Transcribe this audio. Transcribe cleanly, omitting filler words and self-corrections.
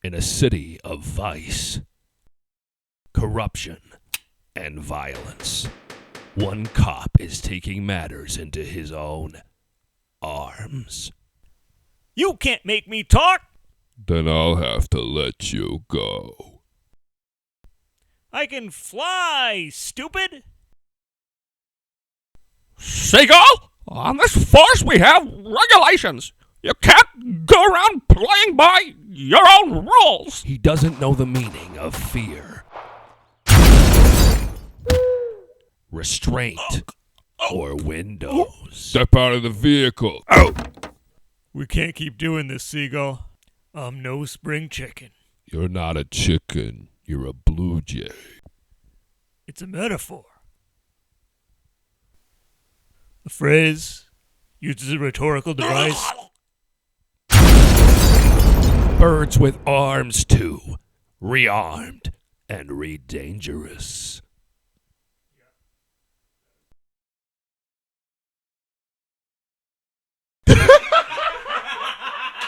In a city of vice, corruption, and violence, one cop is taking matters into his own arms. You can't make me talk! Then I'll have to let you go. I can fly, stupid! Seagull, on this force we have regulations. You can't go around playing by your own rules. He doesn't know the meaning of fear, restraint, or windows. Step out of the vehicle. We can't keep doing this, Seagull. I'm no spring chicken. You're not a chicken. You're a blue jay. It's a metaphor. The phrase uses a rhetorical device. Birds with arms too, rearmed and re-dangerous.